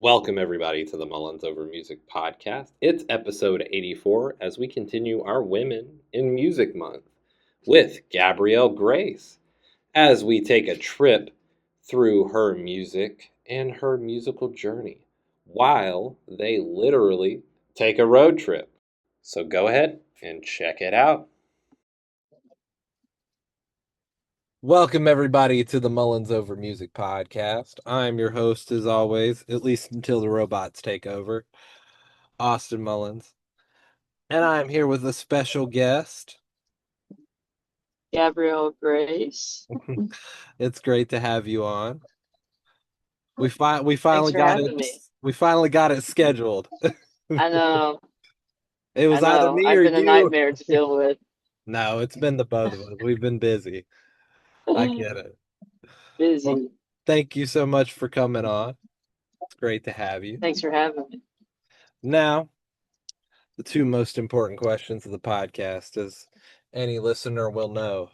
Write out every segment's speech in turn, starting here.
Welcome, everybody, to the Mullins Over Music podcast. It's episode 84 as we continue our Women in Music Month with Gabrielle Grace as we take a trip through her music and her musical journey while they literally take a road trip. So go ahead and check it out. Welcome, everybody, to the Mullins Over Music podcast. I'm your host, as always, at least until the robots take over, Austin Mullins. And I'm here with a special guest. Gabrielle Grace. It's great to have you on. We Thanks finally for got it. having me. We finally got it scheduled. I know, It I was either know. me I've or been a you. nightmare to deal with. No, it's been the both of us. We've been busy. I get it. Well, Busy. thank you so much for coming on. It's great to have you. Thanks for having me. Now, the two most important questions of the podcast, as any listener will know,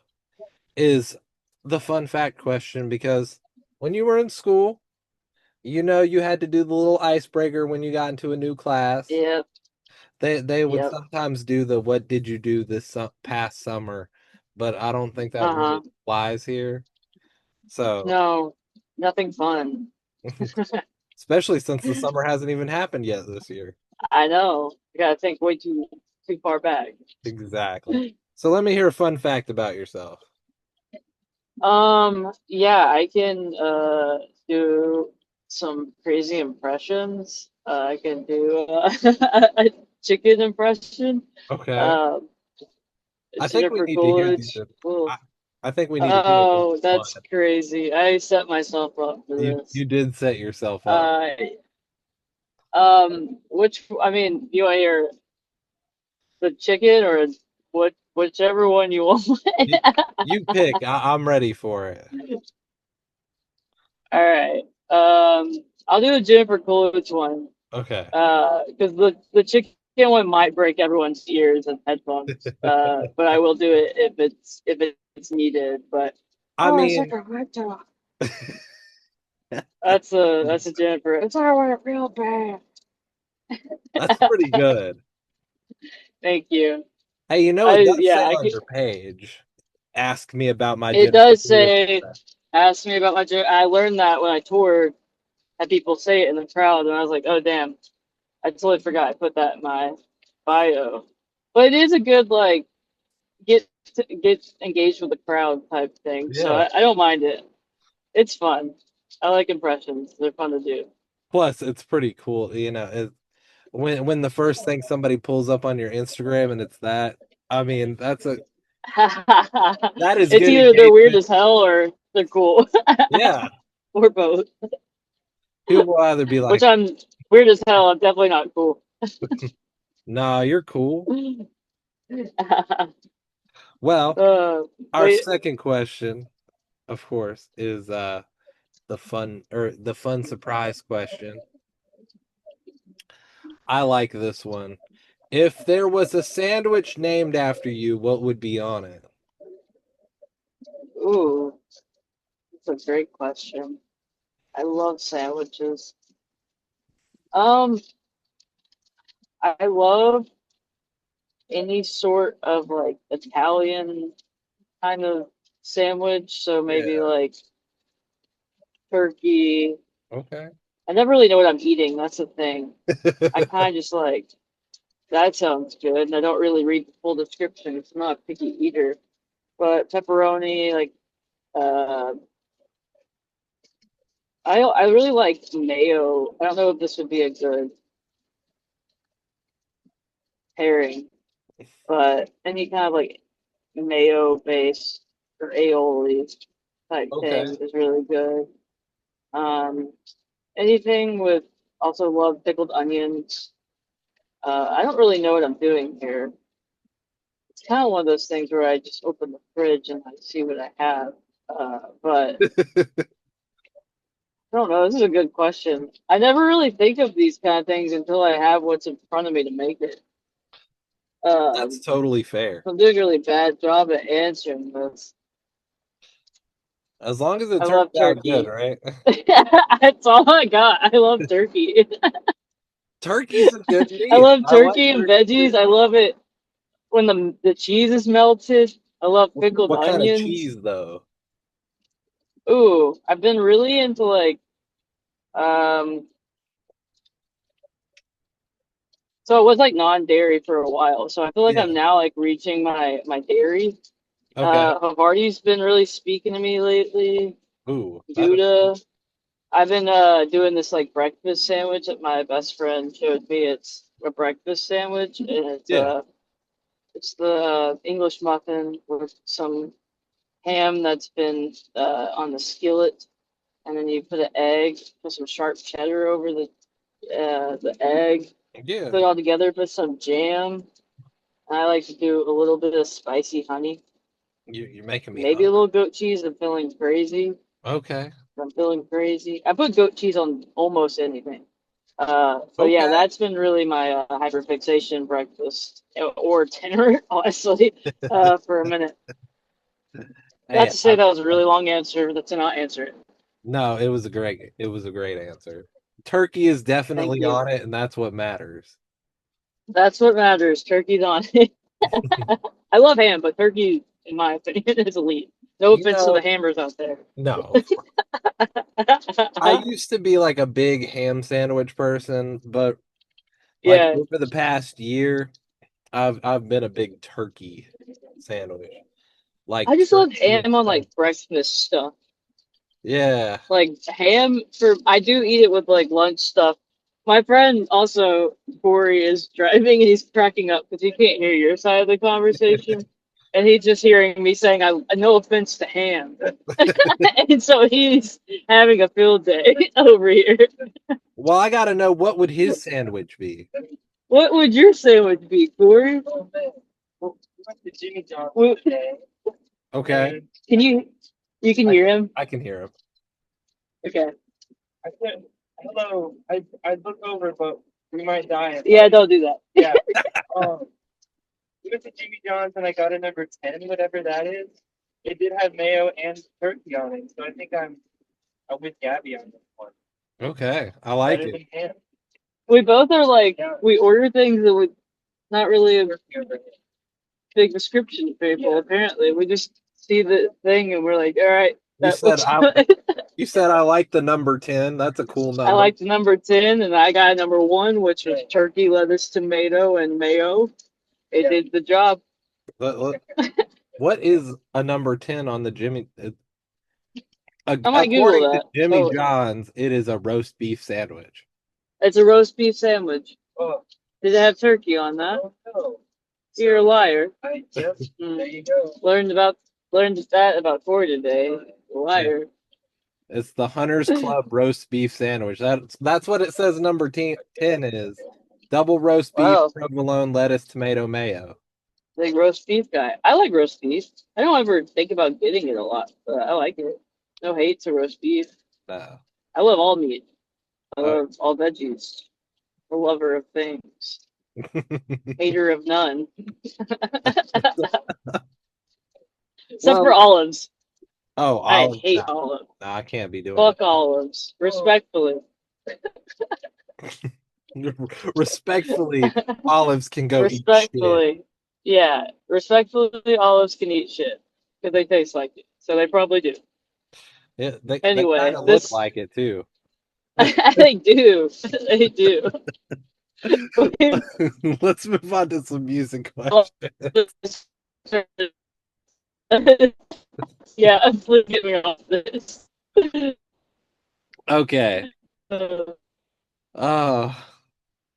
is the fun fact question, because when you were in school, you had to do the little icebreaker when you got into a new class. Yep, They would yep. sometimes do the what did you do this past summer, but I don't think that really Uh-huh. applies here. So, No, nothing fun. especially since the summer hasn't even happened yet this year. I know. I gotta think way too far back. Exactly. So let me hear a fun fact about yourself. Yeah, I can do some crazy impressions. I can do a chicken impression. Okay. Um, I think we Jennifer need to hear these. Coolidge. I, I think we need to hear this Oh, one. that's crazy. I set myself up for You this. did set yourself up. Uh, I mean, you want to hear the chicken or whichever one you want? You, you pick. I'm ready for it. All right. I'll do the Jennifer Coolidge one. Okay. Because the chicken one might break everyone's ears and headphones. But I will do it if it's needed. But I oh, it's like mean, a hot dog. That's a Jennifer. It's I want it real bad. that's pretty good. Thank you. Hey, I it does yeah, say I on could. your page, ask me about my It Jennifer does Coolidge. say, ask me about my journey. I learned that when I toured, had people say it in the crowd, and I was like, oh damn, I totally forgot I put that in my bio. But it is a good like get engaged with the crowd type thing, so Yeah. I don't mind it. It's fun. I like impressions. They're fun to do. Plus, it's pretty cool. When the first thing somebody pulls up on your Instagram and it's that, I mean, that is It's good either they're weird engagement. as hell or they're cool, Yeah. or both. People will either be Which like, I'm weird as hell. I'm definitely not cool. nah, you're cool. Well, our Wait. second question, of course, is the fun surprise question. I like this one. If there was a sandwich named after you, what would be on it? Ooh, that's a great question. I love sandwiches. Um, I love any sort of like Italian kind of sandwich. So maybe Yeah. like turkey. Okay. I never really know what I'm eating. That's the thing. I kind of just like that sounds good, and I don't really read the full description 'cause I'm not a picky eater. But pepperoni, like uh, I really like mayo. I don't know if this would be a good pairing, but any kind of like mayo based or aioli type Okay. thing is really good. Um, anything with also love pickled onions. I don't really know what I'm doing here. It's kind of one of those things where I just open the fridge and I see what I have. But I don't know. This is a good question. I never really think of these kind of things until I have what's in front of me to make it. That's Um, totally fair. I'm doing a really bad job at answering this. As long as it I turns love out good, turkey. right? That's all I got. I love turkey. Turkey's a good I meat. love I like turkey and turkey too. veggies. I love it when the cheese is melted. I love pickled What kind of onions. cheese though? Ooh, I've been really into like um so it was like non-dairy for a while. So I feel like Yeah. I'm now like reaching my dairy. Okay. Havarti's been really speaking to me lately. Ooh, that is cool. Gouda. I've been doing this like breakfast sandwich that my best friend showed me. It's a breakfast sandwich and Yeah. it's the English muffin with some ham that's been on the skillet, and then you put an egg, put some sharp cheddar over the egg, Yeah. put it all together, put some jam. And I like to do a little bit of spicy honey, You're making me maybe a hungry. little goat cheese. I'm feeling crazy. Okay. I'm feeling crazy. I put goat cheese on almost anything. So yeah, Okay. that's been really my hyperfixation breakfast or dinner, honestly, for a minute. Not Hey, to say that was a really long answer, but to not answer it. no, it was a great answer. Turkey is Thank definitely you. on it, and that's what matters. That's what matters. Turkey's on it. I love ham, but turkey, in my opinion, is elite. No You offense to the know, hammers out there. no. I used to be like a big ham sandwich person, but like Yeah, over the past year, I've been a big turkey sandwich. Like I just love turkey and ham on french. like breakfast stuff. Yeah. Like ham for I do eat it with like lunch stuff. My friend also Corey is driving and he's cracking up because he can't hear your side of the conversation, and he's just hearing me saying I no offense to ham, and so he's having a field day over here. Well, I gotta know what would his sandwich be? What would your sandwich be, Corey? Well, Okay. can you can I hear him? I can hear him. Okay. I said, hello. I look over, but we might die. Yeah, don't do that. Yeah. Um, we went to Jimmy John's and I got a number 10, whatever that is. It did have mayo and turkey on it, so I think I'm with Gabby on this one. Okay. I like Better it. than ham. We both are like Yeah. we order things that would not really a Turkey over here. big description for people. Yeah. Apparently, we just see the thing and we're like, all right, You that said looks I good. you said I like the number 10. That's a cool I number. like the number 10, and I got number 1, which was turkey, lettuce, tomato, and mayo. It Yeah. did the job. Let- What is a number 10 on the Jimmy? I might Google According to that. Jimmy Oh, John's, it is a roast beef sandwich. it's a roast beef sandwich. Oh, Did it have turkey on that? oh no. You're a liar. I just, there Mm. you go. Learned that about Corey today. Yeah. Liar. It's the Hunter's Club roast beef sandwich. That's what it says number 10 is. Double roast beef, Wow, provolone, lettuce, tomato, mayo. big roast beef guy. I like roast beef. I don't ever think about getting it a lot, but I like it. No hate to roast beef. No. I love all meat. I Uh, love all veggies. A lover of things. Hater of none. Except for well, olives. oh, I olives. hate No, olives. no, I can't be doing Fuck olives. Respectfully. that. Respectfully, olives can go eat shit. Respectfully. Yeah. Respectfully, olives can eat shit. Because they taste like it. So they probably do. Yeah, they kind Anyway, of look this like it too. they do. They do. Let's move on to some music questions. Yeah, please get me off this. Okay. Oh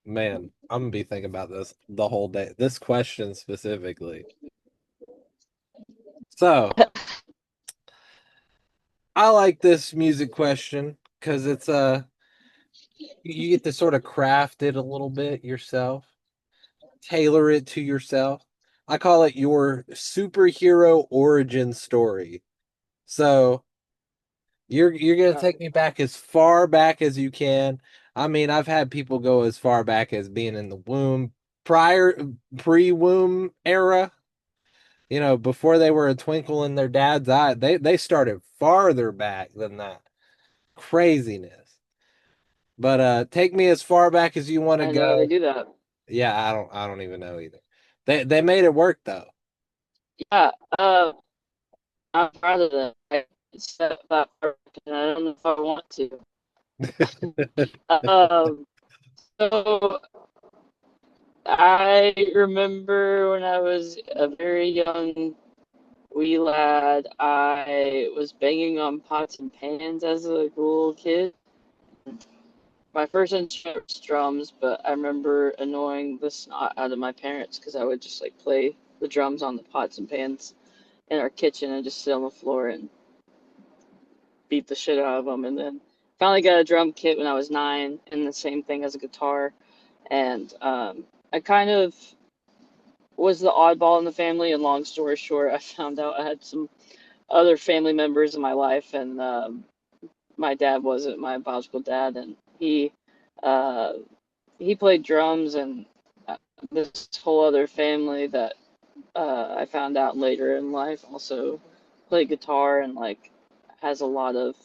man, I'm gonna be thinking about this the whole day. This question specifically. So I like this music question because it's you get to sort of craft it a little bit yourself, tailor it to yourself. I call it your superhero origin story. So you're gonna take me back as far back as you can. I mean, I've had people go as far back as being in the womb, prior pre-womb era. You know, before they were a twinkle in their dad's eye, they started farther back than that. Craziness. But take me as far back as you want to I know they go. do that. Yeah, I don't even know either. They made it work though. Yeah, uh, I'm proud of them. I step that far, and I don't know if I want to. Um, so I remember when I was a very young wee lad, I was banging on pots and pans as a little kid. My first instrument was drums, but I remember annoying the snot out of my parents because I would just like play the drums on the pots and pans in our kitchen and just sit on the floor and beat the shit out of them. And then finally got a drum kit when I was 9, and the same thing as a guitar. And I kind of was the oddball in the family. And long story short, I found out I had some other family members in my life, and my dad wasn't my biological dad, and uh, he played drums, and this whole other family that I found out later in life also played guitar and like has a lot of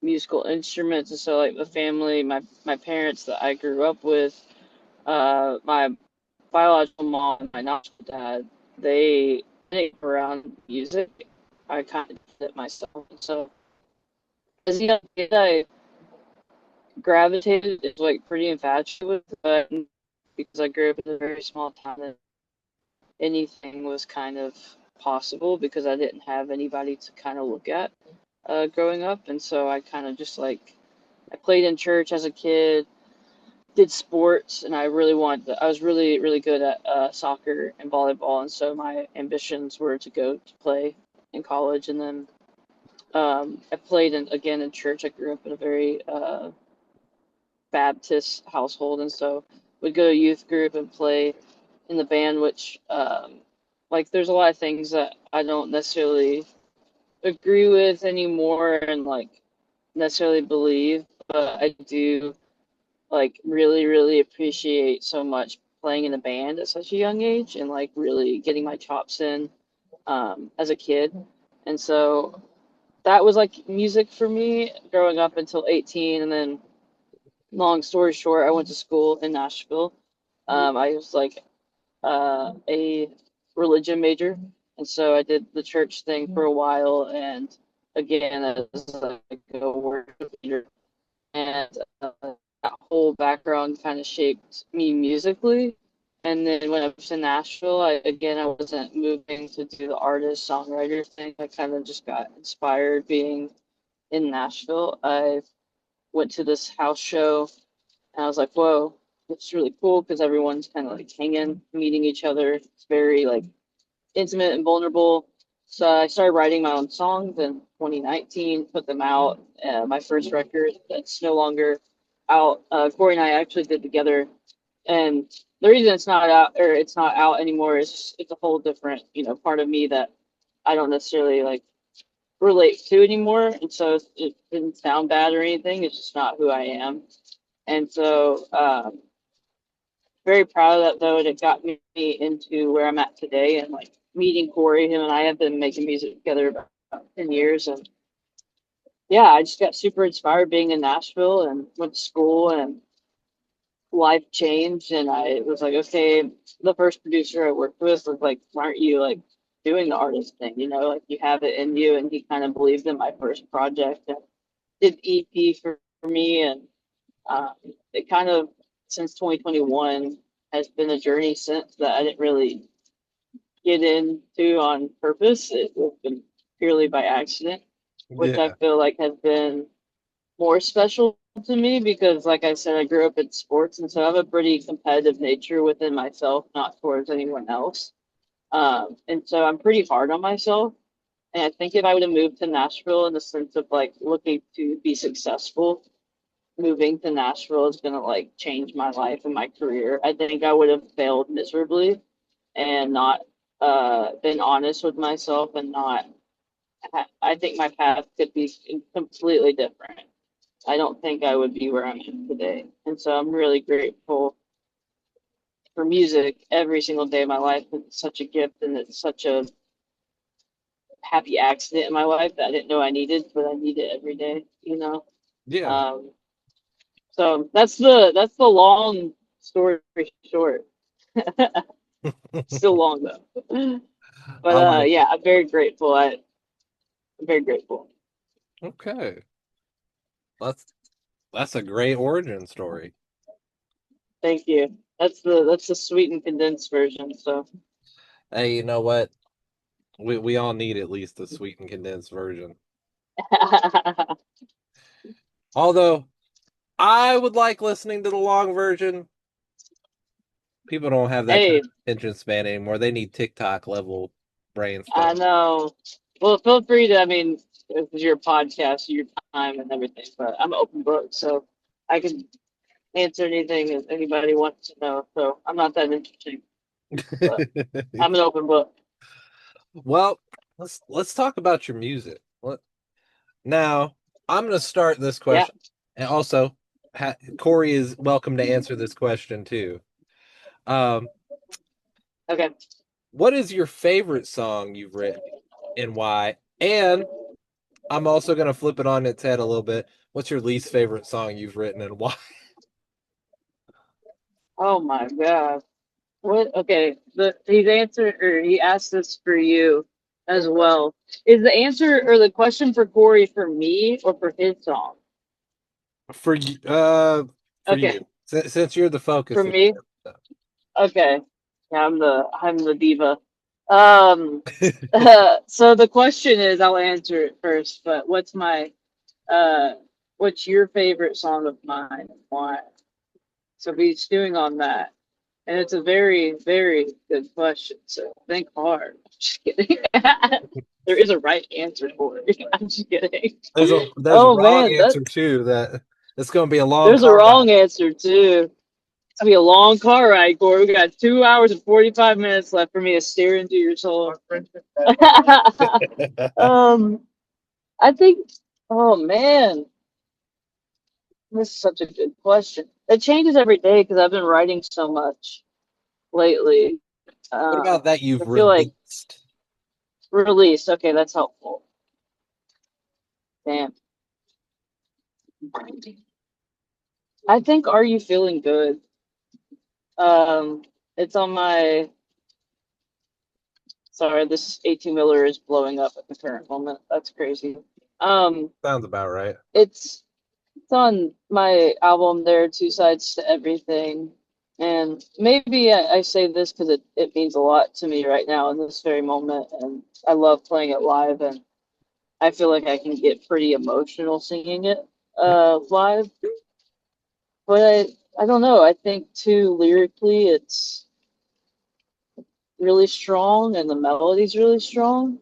musical instruments. And so like the family, my parents that I grew up with, my biological mom and my biological dad, they didn't get around music. I kind of did it myself. And so as a young kid, I gravitated is like pretty infatuated with it, but because I grew up in a very small town, and anything was kind of possible because I didn't have anybody to kind of look at growing up, and so I kind of just like I played in church as a kid, did sports, and I was really good at soccer and volleyball, and so my ambitions were to go to play in college, and then I played again in church. I grew up in a very Baptist household, and so would go to youth group and play in the band, which like there's a lot of things that I don't necessarily agree with anymore and like necessarily believe, but I do like really appreciate so much playing in a band at such a young age and like really getting my chops in as a kid. And so that was like music for me growing up until 18, and then long story short, I went to school in Nashville. I was like a religion major, and so I did the church thing for a while, and again, as like a worship leader, and that whole background kind of shaped me musically. And then when I was in Nashville, I wasn't moving to do the artist songwriter thing. I kind of just got inspired being in Nashville. I went to this house show and I was like, whoa, it's really cool because everyone's kind of like hanging, meeting each other. It's very like intimate and vulnerable. So I started writing my own songs in 2019, put them out. My first record that's no longer out, Corey and I actually did together. And the reason it's not out anymore is it's a whole different, part of me that I don't necessarily like relate to anymore. And so it didn't sound bad or anything. It's just not who I am. And so, very proud of that though, and it got me into where I'm at today. And like meeting Corey, him and I have been making music together about 10 years. And yeah, I just got super inspired being in Nashville and went to school, and life changed. And I was like, okay, the first producer I worked with was like, why aren't you like doing the artist thing? Like you have it in you. And he kind of believed in my first project and did EP for me. And it kind of, since 2021, has been a journey since that I didn't really get into on purpose. It's been purely by accident, which I Yeah. feel like has been more special to me because, like I said, I grew up in sports, and so I have a pretty competitive nature within myself, not towards anyone else. And so I'm pretty hard on myself. And I think if I would have moved to Nashville in the sense of like looking to be successful, moving to Nashville is gonna like change my life and my career. I think I would have failed miserably and not been honest with myself and not. I think my path could be completely different. I don't think I would be where I'm at today, and so I'm really grateful for music every single day of my life. It's such a gift, and it's such a happy accident in my life that I didn't know I needed, but I need it every day, you know. Yeah. Um, so that's the long story short. Still long though. But I like yeah, I'm very grateful. I'm very grateful. it. Okay. That's that's a great origin story. Thank you. That's the sweet and condensed version. So Hey, you know what? We all need at least a sweet and condensed version. Although I would like listening to the long version. People don't have that kind hey, of attention span anymore. They need TikTok level brain I stuff. know. Well, feel free to. I mean, it's your podcast, your time, and everything. But I'm an open book, so I can answer anything that anybody wants to know. So I'm not that interesting, but I'm an open book. Well, let's talk about your music. Now, I'm going to start this Yeah. question, and also Corey is welcome to answer this question too. Um, Okay. what is your favorite song you've written, and why? And I'm also going to flip it on its head a little bit. What's your least favorite song you've written, and why? Oh my God. What? Okay. He's answered, or he asked this for you as well. Is the answer or the question for Corey for me or for his song? For you, for Okay. you, since you're the For focus of me. Okay. Yeah, I'm the diva. Um. So the question is, I'll answer it first. But uh, what's your favorite song of mine and why? So be stewing on that. And it's a very, very good question. So think hard. Just kidding. There is a right answer for it. I'm just kidding. there's a Oh wrong man, answer too. That it's going to be a long there's a car ride. wrong answer too. It's gonna be a long car ride, Corey. We got 2 hours and 45 minutes left for me to stare into your soul. um, I think. Oh man, this is such a good question. It changes every day because I've been writing so much lately. What Um, about that I you've feel like released? release. Okay, that's helpful. Damn. I think Are You Feeling Good? Um, it's on my. Sorry, this 18 Miller is blowing up at the current moment. That's crazy. Um, Sounds about right. it's it's on my album. There are two sides to everything, and maybe I say this because it means a lot to me right now in this very moment, and I love playing it live, and I feel like I can get pretty emotional singing it live. But I don't know. I think too lyrically it's really strong and the melody's really strong.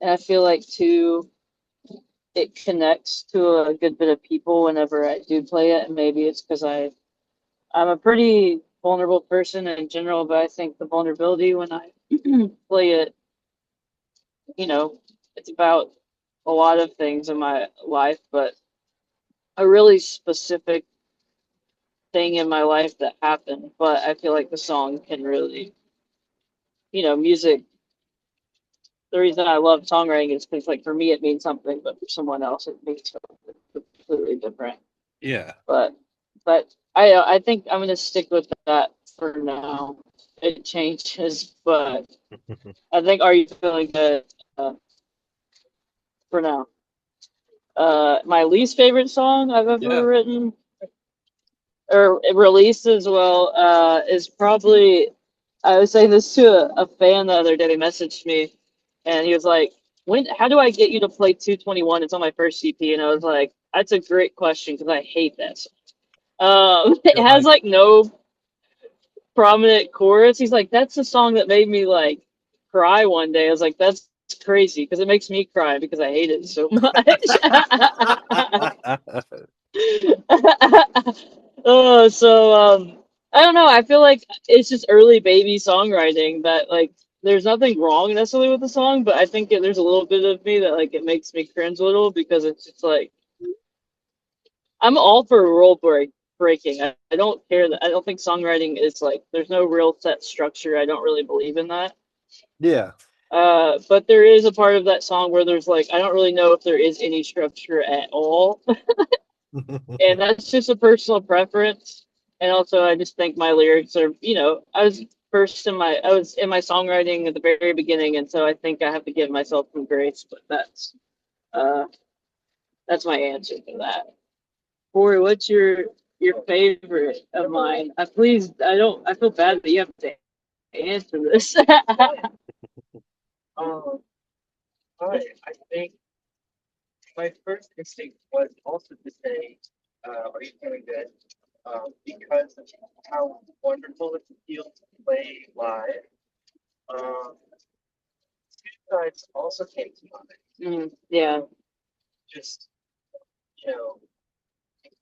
And I feel like too it connects to a good bit of people whenever I do play it. And maybe it's because I'm a pretty vulnerable person in general, but I think the vulnerability when I play it, you know, it's about a lot of things in my life, but a really specific thing in my life that happened. But I feel like the song can really, music. The reason I love songwriting is because, like, for me, it means something, but for someone else, it means something completely different. Yeah. But, but I think I'm gonna stick with that for now. It changes, but I think "Are You Feeling Good" for now. My least favorite song I've ever Yeah. written or released as well is probably. I was saying this to a fan the other day. They messaged me, and he was like, "When? How do I get you to play 221? It's on my first CP." And I was like, "That's a great question because I hate that song. It You're has like, like no prominent chorus." He's like, "That's the song that made me like cry one day." I was like, "That's crazy because it makes me cry because I hate it so much." I don't know. I feel like it's just early baby songwriting that like there's nothing wrong necessarily with the song, but I think there's a little bit of me that like it makes me cringe a little because it's just like I'm all for breaking. I don't care that I don't think songwriting is like there's no real set structure. I don't really believe in that. yeah. But there is a part of that song where there's like I don't really know if there is any structure at all, and that's just a personal preference. And also, I just think my lyrics are, I was in my songwriting at the very beginning, and so I think I have to give myself some grace. But uh, that's my answer to that. Corey, what's your favorite of mine? Please, I feel bad that you have to answer this. Um, I think my first instinct was also to say, "Are you feeling good?" Because of how wonderful it feels to play live. Um, Suicides also came to mind. Yeah. Just you know,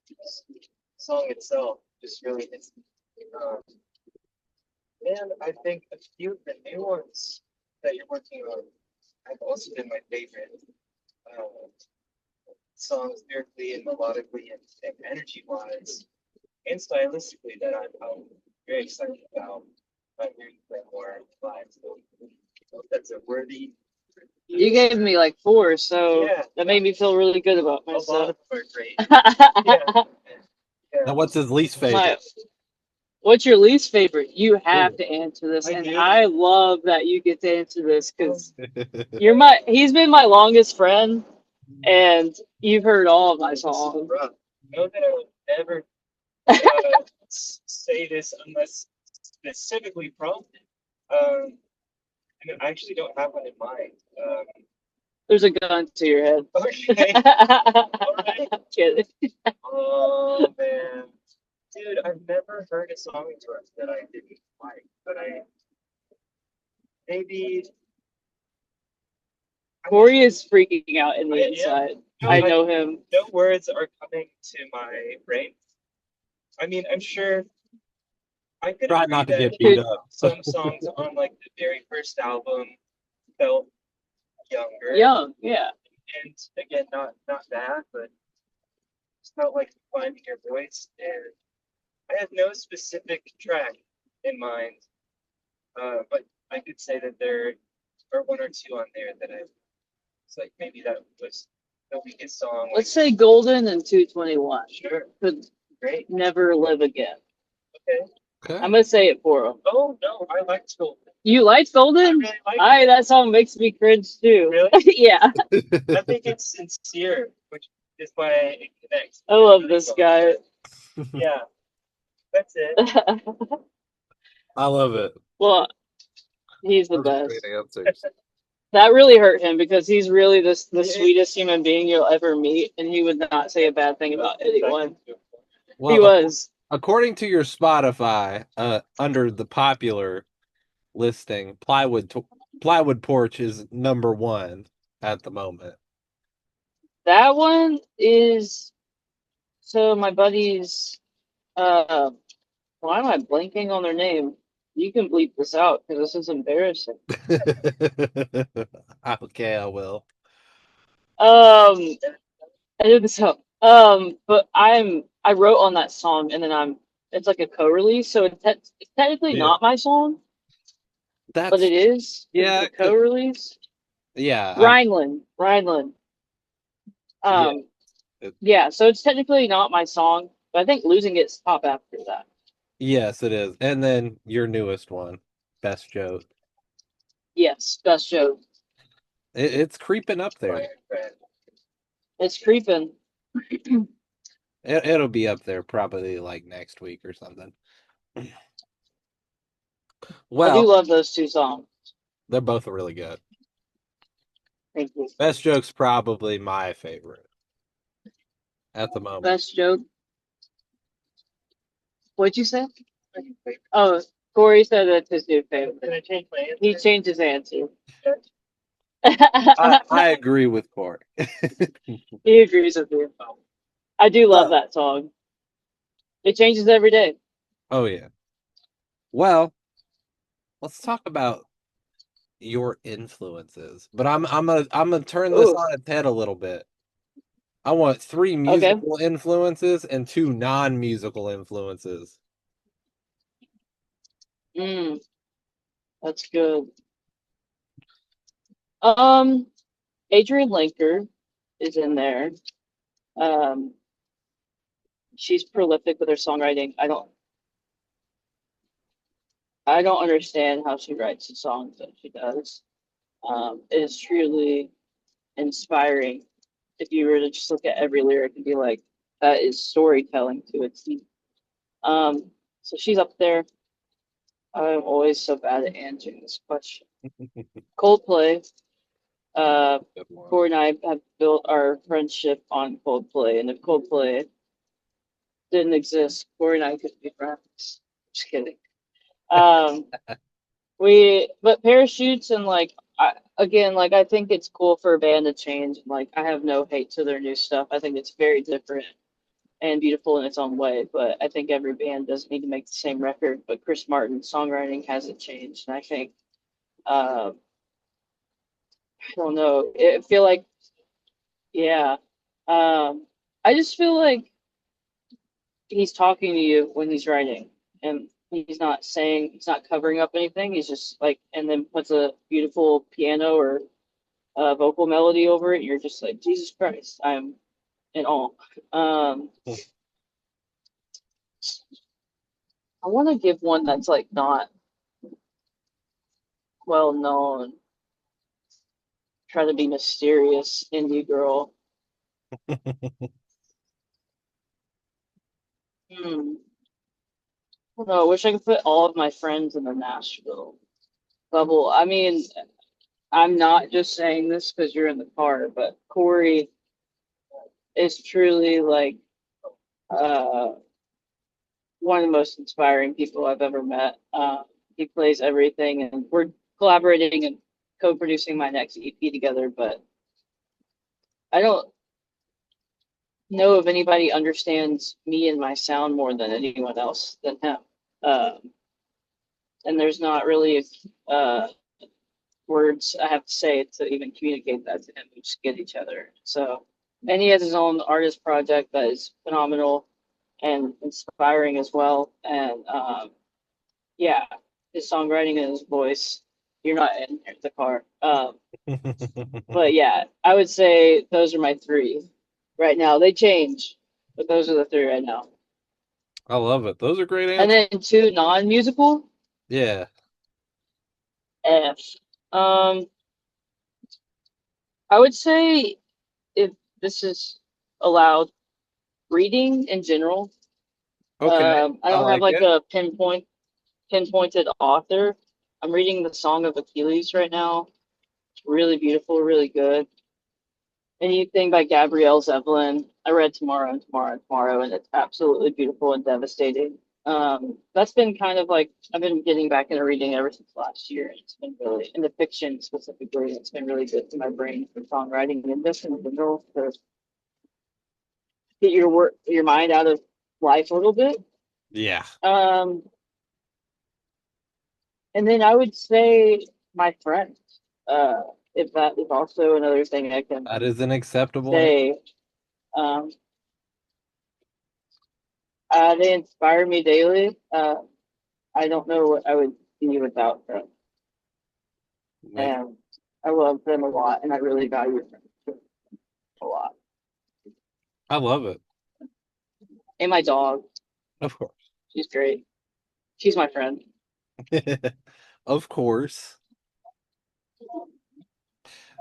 the song itself just really hits me. Um, and I think a few of the new ones that you're working on have also been my favorite. Uh, Songs lyrically and melodically and energy wise and stylistically that I'm very excited about. I'm hearing play more live. So that's a worthy. You gave me like four, so Yeah, that made me feel really good about a lot myself. of them are great. Yeah, Now, yeah. what's his least My, favorite? what's your least favorite? You have Ooh. to answer this, I and do. I love that you get to answer this because Um, he's been my longest friend, and you've heard all of my songs. rough. Know that I would never say this unless specifically prompted. And I actually don't have one in mind. There's a gun to your head. Okay. All right. Kidding. Oh man, dude, I've never heard a song of yours that I didn't like, but I maybe. Corey is freaking out in the Yeah. inside. No, I know him. No words are coming to my brain. I mean, I'm sure I could Try agree not to that get beat up. some songs on like the very first album felt younger. Young, yeah. And again, not that, but it's felt like finding your voice. And I have no specific track in mind, but I could say that there are one or two on there that I. It's like maybe that was the weakest song. Let's say Golden and 221 Sure, could great, never live again. okay. Okay. I'm gonna say it for him. Oh no, I liked Golden. You liked I Golden? really liked That song makes me cringe too. Really? Yeah. I think it's sincere, which is why it connects. I love this guy. Yeah, that's it. I love it. Well, he's the Those are best. great answers. That really hurt him because he's really the sweetest human being you'll ever meet, and he would not say a bad thing about anyone. Well, He was. according to your Spotify, under the popular listing, Plywood Porch is number 1 at the moment. That one is. So my buddies. Why am I blanking on their name? You can bleep this out because this is embarrassing. Okay, I will. I did this out. But I wrote on that song and then it's like a co-release, so it's technically Yeah. not my song, but it is. Yeah, It's a co-release. Yeah. Rhineland. Yeah, so it's technically not my song, but I think Losing It's top after that. Yes, it is. And then your newest one, Best Joke. Yes, best joke. It's creeping up there. It's creeping. It'll be up there probably like next week or something. I do Well, love those two songs. they're both really good. Thank you. Best Joke's probably my favorite at the moment. Best joke. What'd you say? Oh, Corey said that's his new favorite. Can I change my answer? He changed his answer. I agree with Corey. He agrees with you. I do love that song. It changes every day. Oh yeah. Well, let's talk about your influences. But I'm gonna turn this on its head a little bit. I want 3 musical influences and 2 non-musical influences. That's good. Adrienne Linker is in there. Um, she's prolific with her songwriting. I don't understand how she writes the songs that she does. It is truly inspiring. If you were to just look at every lyric and be like, that is storytelling to its teeth. So she's up there. I'm always so bad at answering this question. Coldplay. Good one. Corey and I have built our friendship on Coldplay, and if Coldplay didn't exist, Corey and I couldn't be friends. Just kidding. Um, but parachutes and like, again, like I think it's cool for a band to change. Like I have no hate to their new stuff. I think it's very different and beautiful in its own way. But I think every band doesn't need to make the same record. But Chris Martin's songwriting hasn't changed, and I think I don't know. I feel like yeah. I just feel like he's talking to you when he's writing, and he's not covering up anything. He's just like, and then puts a beautiful piano or vocal melody over it. You're just like, Jesus Christ, I'm in awe. Um, I want to give one that's like not well known. Try to be mysterious, indie girl. Hmm. I don't know. I wish I could put all of my friends in the Nashville bubble. I mean, I'm not just saying this because you're in the car, but Corey is truly like uh, one of the most inspiring people I've ever met. He plays everything, and we're collaborating and co-producing my next EP together. But I don't know if anybody understands me and my sound more than anyone else than him. Um, and there's not really words I have to say to even communicate that to him. We just get each other. So, and he has his own artist project that is phenomenal and inspiring as well. And yeah, his songwriting and his voice. You're not in the car. But yeah, I would say those are my three right now. They change, but those are the three right now. I love it. Those are great And answers. then two non-musical. Yeah. F. Um, I would say if this is allowed, reading in general. Okay. I I don't have like like it. a pinpointed author. I'm reading the Song of Achilles right now. It's really beautiful, really good. Anything by Gabrielle Zevlin. I read Tomorrow and Tomorrow and Tomorrow, and it's absolutely beautiful and devastating. That's been kind of like I've been getting back into reading ever since last year. It's been really, in the fiction specifically, it's been really good to my brain for songwriting and just in general to get your mind out of life a little bit. Yeah. Um, and then I would say my friends, uh, if that is also another thing I can That is an acceptable answer. say. Um, they inspire me daily. I don't know what I would be without them, Make and I love them a lot, and I really value them a lot. I love it. And my dog, Of course. she's great. She's my friend. Of course.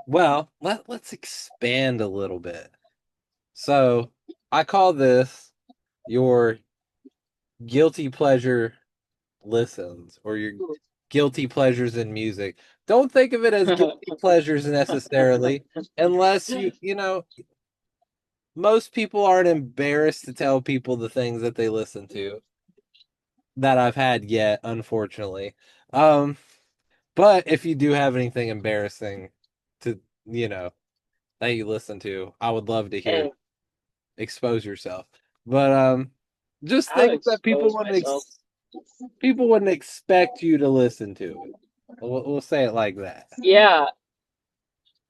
Well, let's expand a little bit. So, I call this your guilty pleasure listens or your guilty pleasures in music. Don't think of it as guilty pleasures necessarily, unless you know, most people aren't embarrassed to tell people the things that they listen to that I've had yet, unfortunately. Um, but if you do have anything embarrassing to, you know, that you listen to, I would love to hear. And Expose yourself. But just I'll things that expose myself. people wouldn't expect you to listen to. We'll say it like that. Yeah,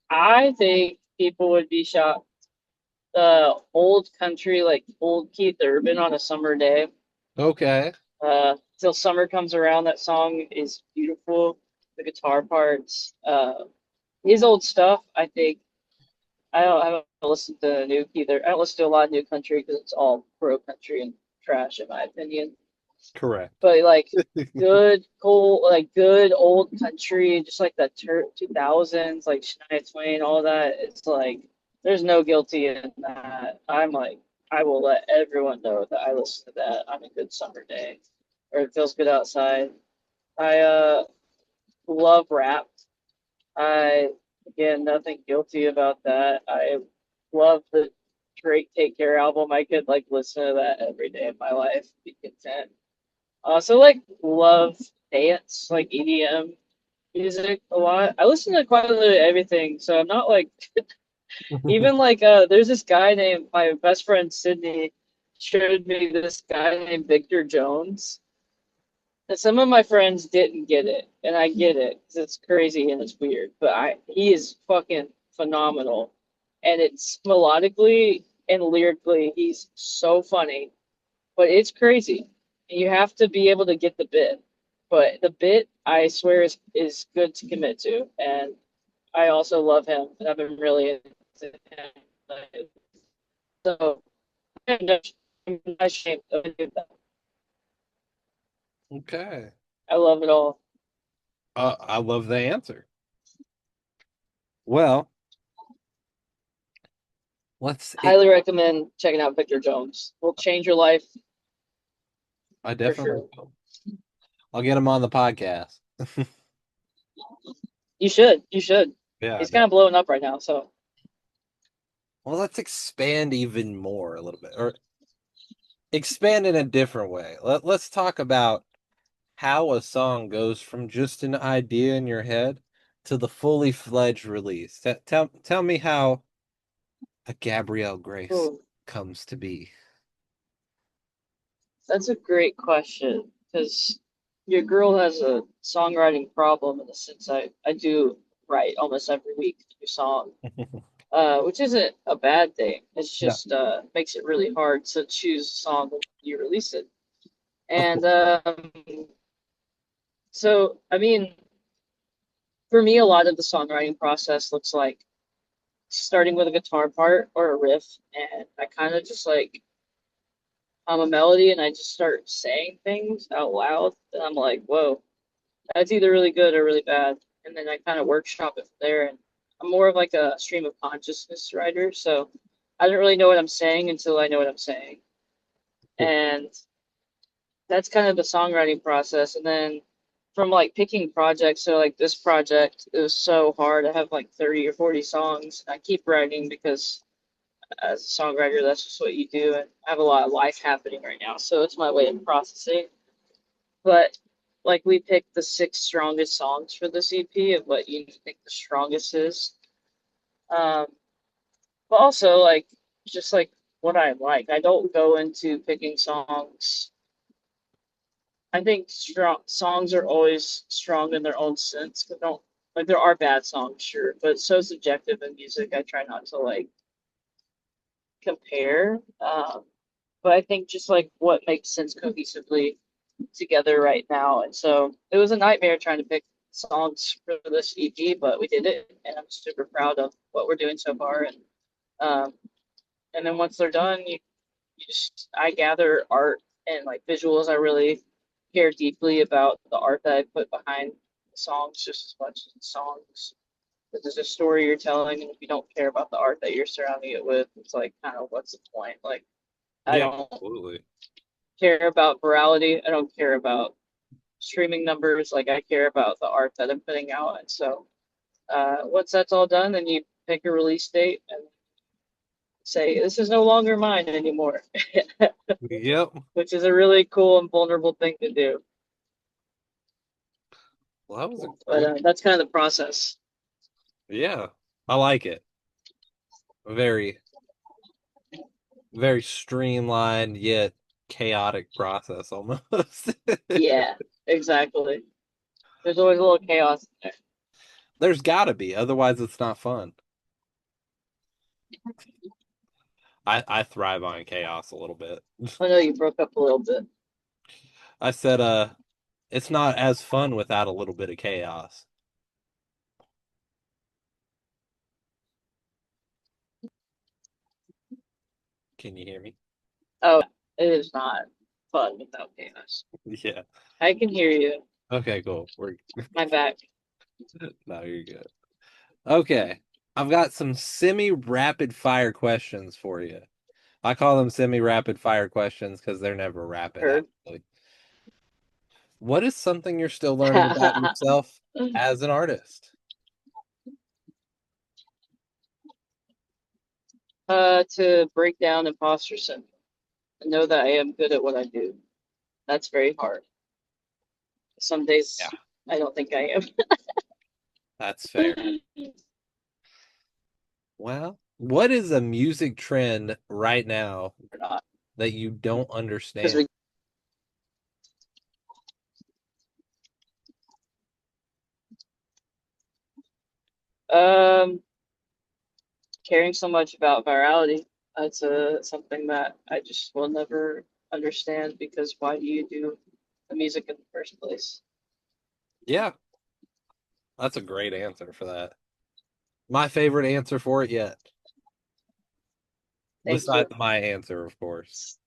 I think people would be shocked. Old country, like old Keith Urban on a summer day. Okay. Till summer comes around, that song is beautiful. The guitar parts. his old stuff, I think I haven't listened to Nuke either. I don't listen to a lot of new country because it's all pro country and trash in my opinion. Correct. But like good, cool, like good old country, just like the 2000s, like Shania Twain, all that. It's like there's no guilty in that. I'm like, I will let everyone know that I listen to that on a good summer day, or it feels good outside. I love rap. I again nothing guilty about that. I love the Drake Take Care album. I could like listen to that every day of my life, be content. Also, like love dance, like EDM music a lot. I listen to quite a bit of everything, so I'm not like even like there's this guy named my best friend Sydney showed me this guy named Victor Jones. And some of my friends didn't get it, and I get it because it's crazy and it's weird. But he is fucking phenomenal, and it's melodically and lyrically, he's so funny. But it's crazy. You have to be able to get the bit. But the bit, I swear, is good to commit to. And I also love him, and I've been really into him. So I'm not ashamed of that. Okay. I love it all. I love the answer. Well, let's see. Highly recommend checking out Victor Jones. Will change your life I for definitely sure. will. I'll get him on the podcast. You should. You should. Yeah. He's kind of blowing up right now, so Well, let's expand even more a little bit, or expand in a different way. Let's talk about how a song goes from just an idea in your head to the fully fledged release. Tell me how a Gabrielle Grace ooh, comes to be. that's a great question because your girl has a songwriting problem in the sense I do write almost every week a new song, which isn't a bad thing. It's No, just makes it really hard to choose a song when you release it. of And course. so, I mean, for me, a lot of the songwriting process looks like starting with a guitar part or a riff, and I kind of just like a melody and I just start saying things out loud, and I'm like, whoa, that's either really good or really bad. And then I kind of workshop it from there. And I'm more of like a stream of consciousness writer, so I don't really know what I'm saying until I know what I'm saying. And that's kind of the songwriting process. And then from like picking projects, so like this project, it was so hard. I have like 30 or 40 songs. I keep writing because as a songwriter, that's just what you do. And I have a lot of life happening right now, so it's my way of processing. But like we picked the six strongest songs for this EP of what you think the strongest is. Um, but also like just like what I like. I don't go into picking songs. I think strong songs are always strong in their own sense. But don't like there are bad songs, sure, but it's so subjective in music. I try not to like compare. But I think just like what makes sense cohesively together right now. And so it was a nightmare trying to pick songs for this EP, but we did it, and I'm super proud of what we're doing so far. Um, and then once they're done, you just I gather art and like visuals. I really care deeply about the art that I put behind the songs just as much as the songs. Because there's a story you're telling, and if you don't care about the art that you're surrounding it with, it's like kind of what's the point? Like I Yeah, don't absolutely. care about virality. I don't care about streaming numbers. Like I care about the art that I'm putting out. And so once that's all done, then you pick a release date and say this is no longer mine anymore, Yep. which is a really cool and vulnerable thing to do. Well, that was a But great. that's kind of the process. Yeah, I like it. Very, very streamlined yet chaotic process almost. Yeah, exactly. There's always a little chaos in there. There's gotta be, otherwise it's not fun. I thrive on chaos a little bit. I know you broke up a little bit. I said it's not as fun without a little bit of chaos. Can you hear me? Oh, it is not fun without chaos. Yeah. I can hear you. Okay, cool. My back. No, you're good. Okay. I've got some semi-rapid fire questions for you. I call them semi-rapid fire questions because they're never rapid, Heard. actually. What is something you're still learning about yourself as an artist? To break down imposter syndrome and know that I am good at what I do. That's very hard. Some Yeah, days I don't think I that's fair. am. Well, what is a music trend right now Or not. that you don't Because understand? caring so much about virality. That's something that I just will never understand because why do you do the music in the first place? Yeah, that's a great answer for that. My favorite answer for it yet. Thank you. Besides my answer, of course.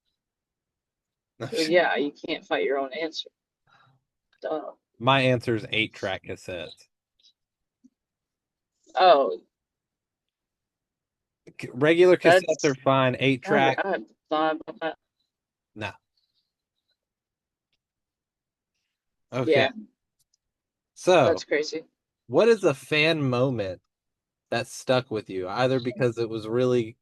Well, yeah, you can't fight your own answer. Duh. My answer is 8-track cassettes. Oh, Regular cassettes are that's fine. 8-track, I hadn't thought about that. no. Okay. Yeah, So, that's crazy. what is a fan moment that stuck with you, either because it was really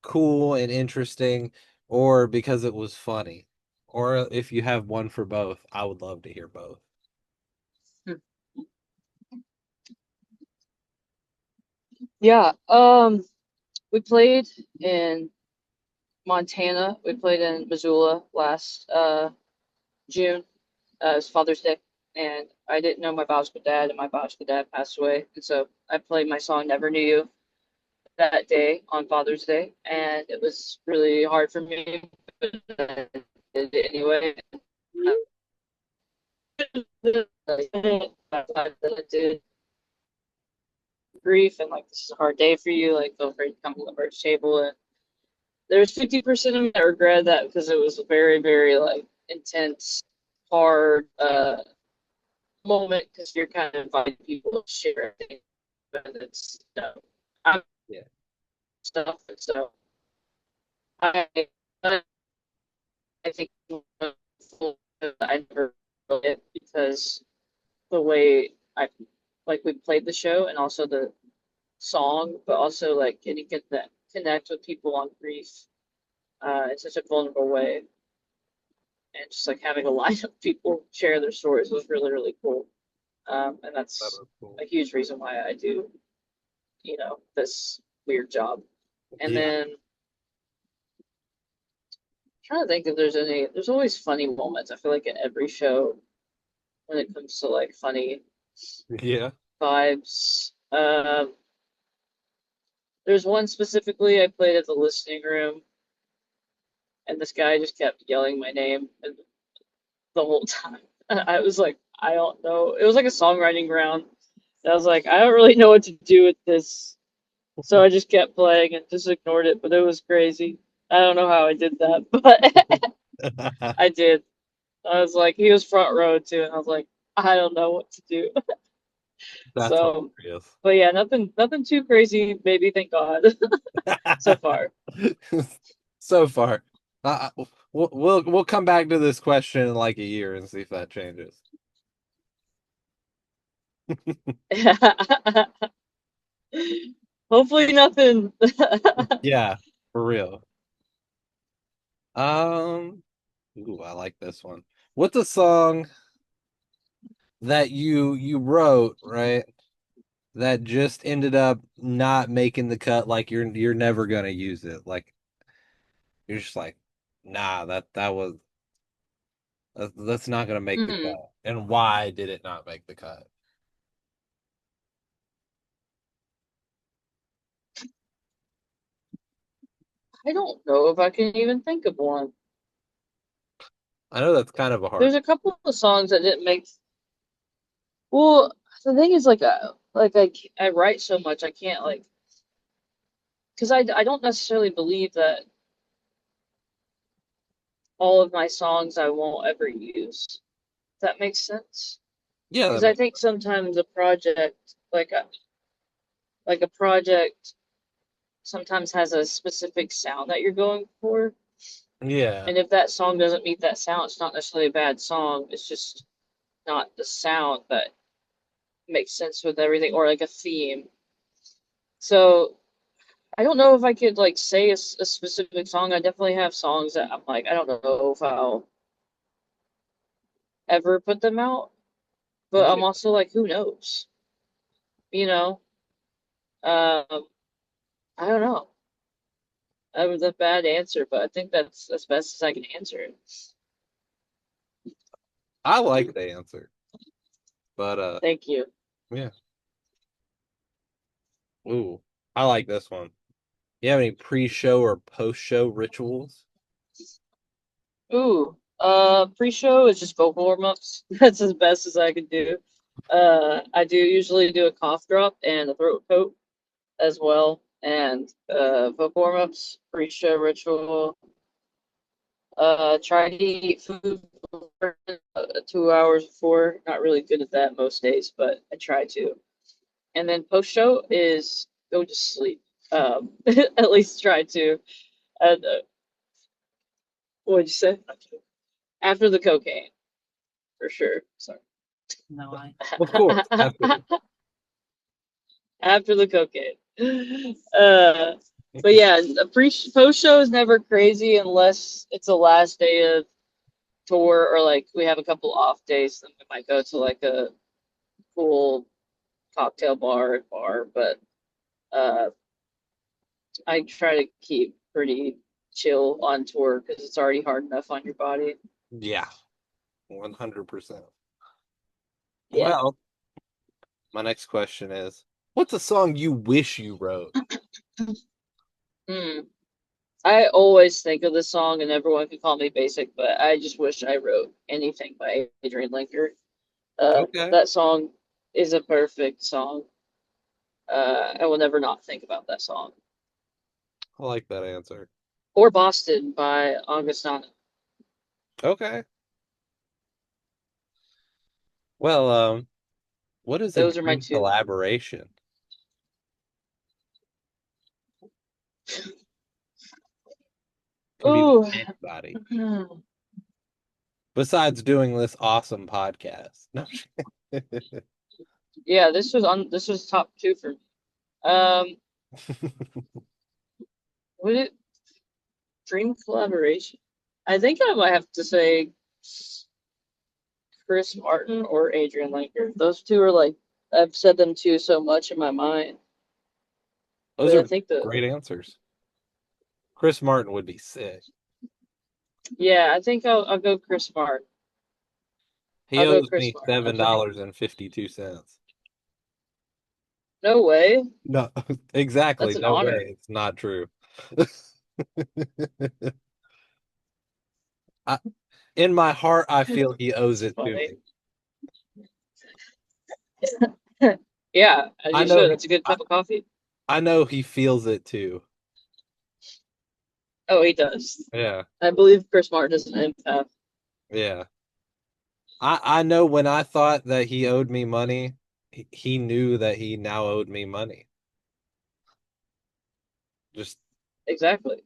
cool and interesting or because it was funny? Or if you have one for both, I would love to hear both. Hmm. Yeah. We played in Montana. We played in Missoula last June. It was Father's Day, and I didn't know my biological dad, and my biological dad passed away, and so I played my song "Never Knew You" that day on Father's Day, and it was really hard for me, but I did it anyway. I did grief, and like this is a hard day for you. Like feel free to come to the merch table, and there's 50% of me that regret that because it was a very, very like intense, hard moment because you're kind of inviting people to share things, and it's I'm Yeah. stuff, and so I I think I never wrote it because the way I like we played the show and also the song, but also like getting to connect with people on grief in such a vulnerable way, and just like having a line of people share their stories was really, really cool. And That that's was cool. a huge reason why I do, this weird job. And Yeah. then trying to think if there's always funny moments. I feel like in every show when it comes to like funny Yeah. vibes. There's one specifically I played at the listening room, and this guy just kept yelling my name the whole time. I was like, I don't know. It was like a songwriting round. I was like, I don't really know what to do with this. So I just kept playing and just ignored it, but it was crazy. I don't know how I did that, but I did. I was like, he was front row too, and I was like, I don't know what to do. That's So, hilarious. but yeah, nothing too crazy, maybe, thank God, so far. So far. We'll come back to this question in like a year and see if that changes. Hopefully nothing. Yeah, for real. Um, ooh, I like this one. What's a song that you wrote, right? That just ended up not making the cut, like you're never gonna use it. Like you're just like, nah, that's not gonna make the Hmm. cut. And why did it not make the cut? I don't know if I can even think of one. I know that's kind of a hard. There's a couple of songs that didn't make. Well, the thing is, I write so much, I can't like, because I don't necessarily believe that. all of my songs I won't ever use. If that makes sense. Yeah, Because that I makes think sometimes a project, like a project, sometimes has a specific sound that you're going for. yeah. And if that song doesn't meet that sound, it's not necessarily a bad song. It's just not the sound that makes sense with everything, or like a theme. So I don't know if I could like say a specific song. I definitely have songs that I'm like, I don't know if I'll ever put them out. But I'm Yeah. also like, who knows? You know? Um, I don't know. That was a bad answer, but I think that's as best as I can answer it. I like the answer. But Thank you. yeah. Ooh, I like this one. You have any pre-show or post-show rituals? Ooh, pre-show is just vocal warm-ups. That's as best as I can do. I do usually do a cough drop and a throat coat as well, and vocal warm-ups, pre-show ritual. Try to eat food before, 2 hours before. Not really good at that most days, but I try to. And then post-show is go to sleep. At least try to. And, what'd you say? After the cocaine, for sure. Sorry. No, I. Of course. After the cocaine. Uh, but yeah, a post show is never crazy unless it's the last day of tour or like we have a couple off days. Then we might go to like a cool cocktail bar. But uh, I try to keep pretty chill on tour because it's already hard enough on your body. Yeah, 100%. Yeah. Well, my next question is, what's a song you wish you wrote? Hmm. I always think of this song, and everyone can call me basic, but I just wish I wrote anything by Adrian Linker. Okay, That song is a perfect song. I will never not think about that song. I like that answer. Or Boston by Augustana. Okay. Well, what is a Those are my dream two. collaboration? Can be with Ooh. anybody besides doing this awesome podcast. No. Yeah, this was top two for me. Um, would it dream collaboration? I think I might have to say Chris Martin or Adrian Linker. Those two are like I've said them two so much in my mind. Those But I are think the great answers. Chris Martin would be sick. yeah, I think I'll go Chris Martin. He I'll go owes Chris me Martin. I think $7.52. no way. No, exactly. That's an No way. honor. It's not true. I, in my heart, I feel he owes it to Funny. me. Yeah, as I you know. should. That's a good cup of coffee. I know he feels it too. Oh, he does. Yeah, I believe Chris Martin is an empath. yeah. I know when I thought that he owed me money, he knew that he now owed me money. Just Exactly.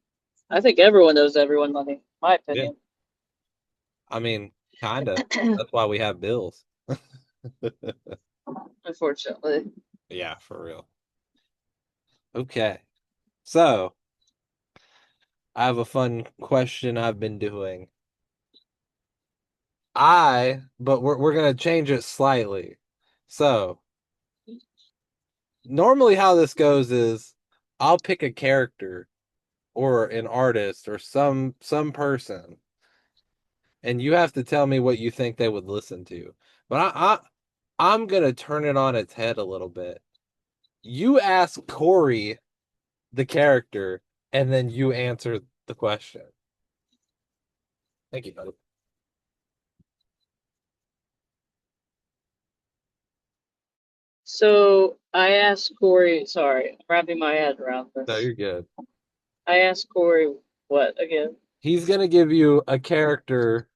I think everyone owes everyone money. My yeah. opinion. I mean, kinda. That's why we have bills. Unfortunately. Yeah, for real. Okay. So I have a fun question I've been doing. But we're gonna change it slightly. So normally how this goes is I'll pick a character or an artist or some person, and you have to tell me what you think they would listen to. But I'm gonna turn it on its head a little bit. You ask Corey the character, and then you answer the question. Thank you, buddy. So I asked Corey, sorry, I'm wrapping my head around No, this. you're good. I asked Corey what again? He's gonna give you a character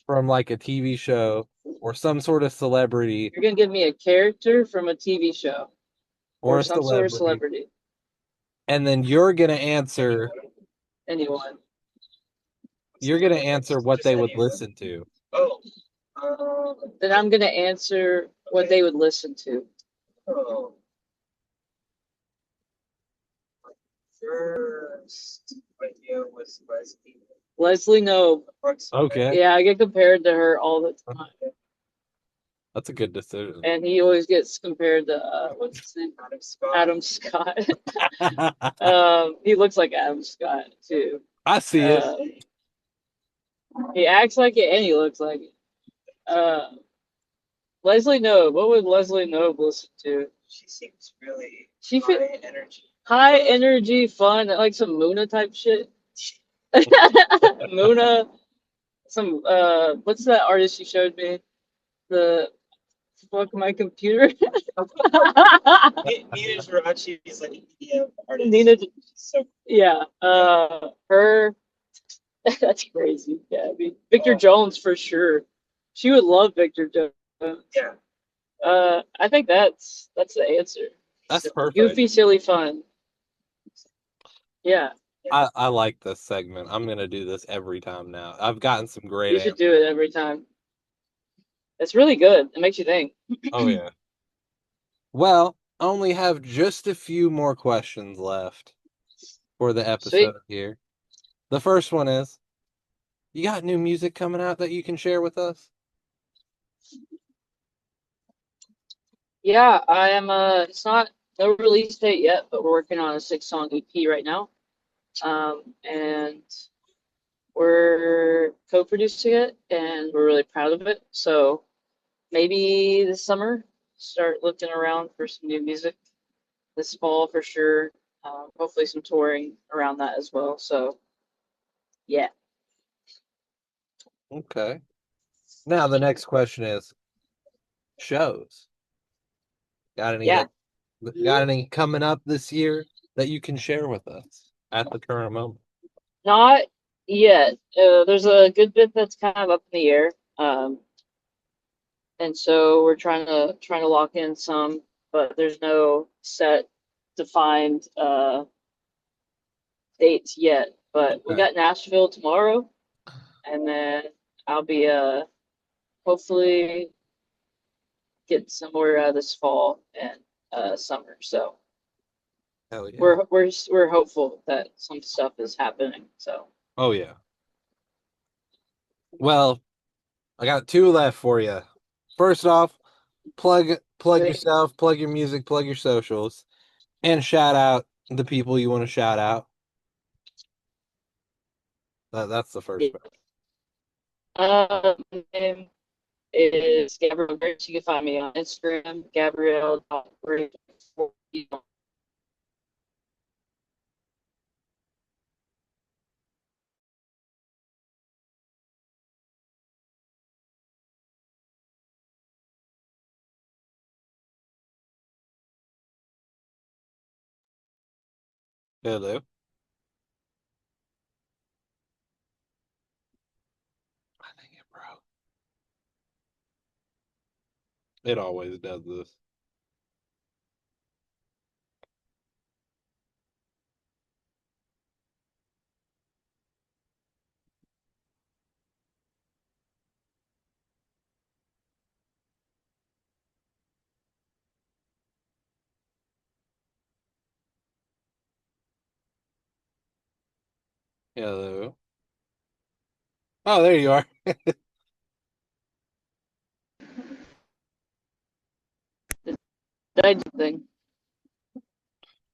from like a TV show or some sort of celebrity You're gonna give me a character from a TV show or or a some sort of celebrity, celebrity. and then you're gonna answer. Anyone. You're gonna answer what Just they would anyone. listen to. Oh. Then I'm gonna answer what they would listen to. Oh. First idea was Leslie Knope. Okay, Yeah, I get compared to her all the time. that's a good decision. And he always gets compared to what's his name? Adam Scott. He looks like Adam Scott too. I see it. He acts like it and he looks like it. Leslie Knope. What would Leslie Knope listen to? She seems really high energy. High energy, fun, like some Muna type shit. Muna, some what's that artist you showed me? The fuck my computer. Nina Girachi is like an EDM artist. Nina, so yeah, her. That's crazy. Yeah, I mean, Victor Jones for sure. She would love Victor Jones. yeah. I think that's the answer. That's perfect. Goofy, silly, fun. Yeah. I like this segment. I'm gonna do this every time now. I've gotten some great You should do it every time. It's really good. It makes you think. Oh yeah. Well, I only have just a few more questions left for the episode here. The first one is, you got new music coming out that you can share with us? Yeah, I am. It's not no release date yet, but we're working on a 6-song EP right now, and we're co-producing it, and we're really proud of it. So maybe this summer, start looking around for some new music. This fall for sure. Hopefully some touring around that as well. So yeah. Okay. Now the next question is, shows. Got any Yeah. got any coming up this year that you can share with us at the current moment? Not yet. There's a good bit that's kind of up in the air. And so we're trying to lock in some, but there's no set defined dates yet. But we got Nashville tomorrow, and then I'll be hopefully get somewhere this fall and summer. So Hell yeah. we're hopeful that some stuff is happening. So Oh yeah. Well, I got 2 left for you. First off, plug yourself, plug your music, plug your socials, and shout out the people you want to shout out. That's the first my name is Gabrielle Grace. You can find me on Instagram, Gabrielle.Grace. Hello. I think it broke. It always does this. Hello. Oh, there you are. Did I do thing?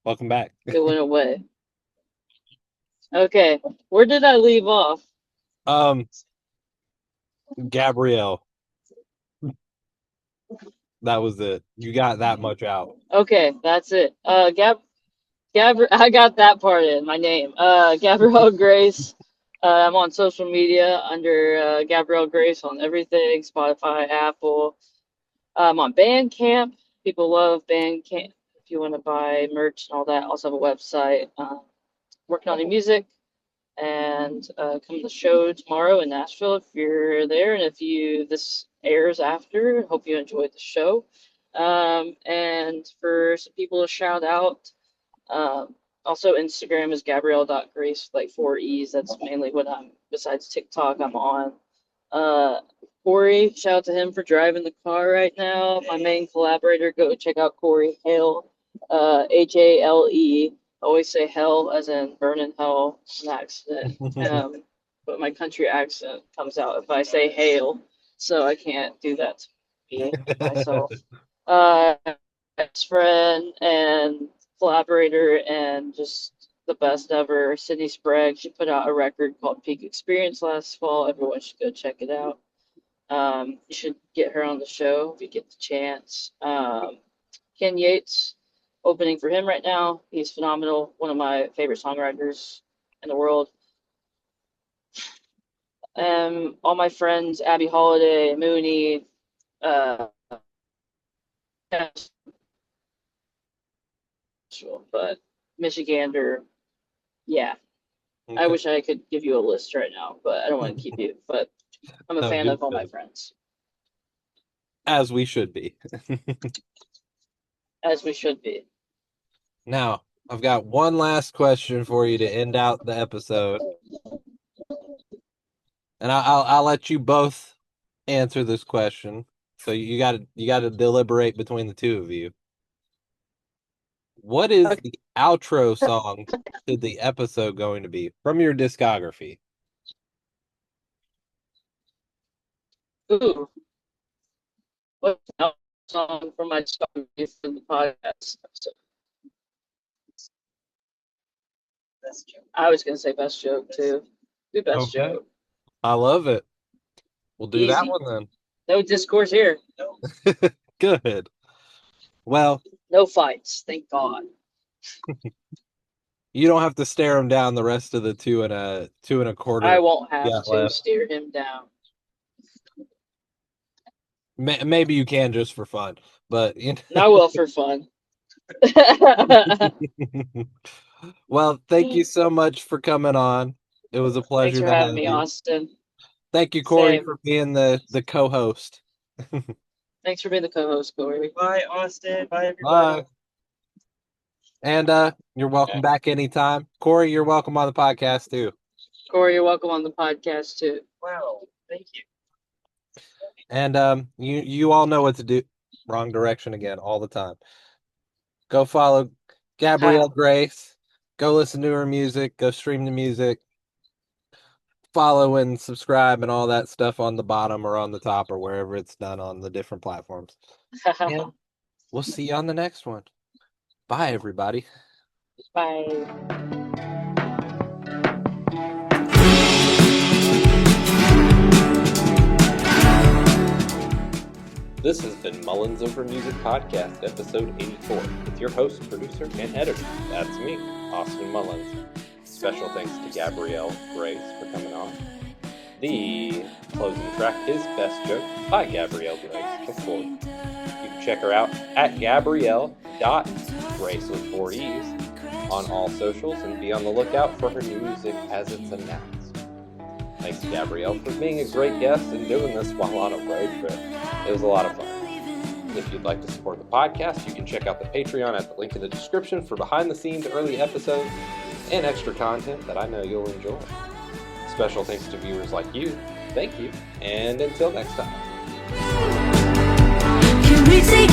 Welcome back. It went away. Okay, where did I leave off? Gabrielle. That was it. You got that much out. Okay, that's it. I got that part in my name. Gabrielle Grace. I'm on social media under Gabrielle Grace on everything, Spotify, Apple. I'm on Bandcamp. People love Bandcamp. If you want to buy merch and all that, I also have a website. Working on new music, and come to the show tomorrow in Nashville if you're there, and if this airs after, hope you enjoyed the show. And for some people to shout out, also Instagram is gabrielle.grace, like 4 E's. That's mainly what besides TikTok, I'm on. Corey, shout out to him for driving the car right now. My main collaborator, go check out Corey Hale, Hale. Always say hell as in burn in hell, an accident. But my country accent comes out if I say hail, so I can't do that to me myself. Best friend and collaborator and just the best ever, Sydney Sprague. She put out a record called Peak Experience last fall. Everyone should go check it out. You should get her on the show if you get the chance. Ken Yates, opening for him right now. He's phenomenal. One of my favorite songwriters in the world. All my friends, Abby Holiday, Mooney, but Michigander, yeah. I wish I could give you a list right now, but I don't want to keep you. But I'm a fan of all my friends. As we should be. As we should be. Now, I've got one last question for you to end out the episode. And I'll let you both answer this question. So you gotta deliberate between the two of you. What is the outro song to the episode going to be from your discography? Ooh. What's the song from my discography for the podcast? Best joke. I was gonna say best joke too. Do best Okay. joke. I love it. We'll do that Easy. one then. No discourse here. No. Good. Well, No fights, thank God. you don't have to stare him down the rest of the 2 1/4. I won't have Yeah, to left. steer him down. Maybe you can just for fun, but you know. I will for fun. Well, thank you so much for coming on. It was a pleasure Thanks for to having have me, you. Austin. Thank you, Corey, Same. for being the co-host. Thanks for being the co-host, Corey. Bye, Austin. Bye, everybody. Bye. And you're welcome back anytime. Corey, you're welcome on the podcast too. Corey, you're welcome on the podcast too. Wow. Thank you. And you all know what to do. Wrong direction again all the time. Go follow Gabrielle Grace. Go listen to her music. Go stream the music. Follow and subscribe and all that stuff on the bottom or on the top or wherever it's done on the different platforms. And we'll see you on the next one. Bye, everybody. Bye. This has been Mullins Over Music Podcast, episode 84, with your host, producer, and editor. That's me, Austin Mullins. Special thanks to Gabrielle Grace for coming on. The closing track is Best Joke by Gabrielle Grace, of course. You can check her out at gabrielle.grace with 4 E's on all socials and be on the lookout for her new music as it's announced. Thanks to Gabrielle for being a great guest and doing this while on a road trip. It was a lot of fun. If you'd like to support the podcast, you can check out the Patreon at the link in the description for behind-the-scenes early episodes and extra content that I know you'll enjoy. Special thanks to viewers like you. Thank you, and until next time. Can we take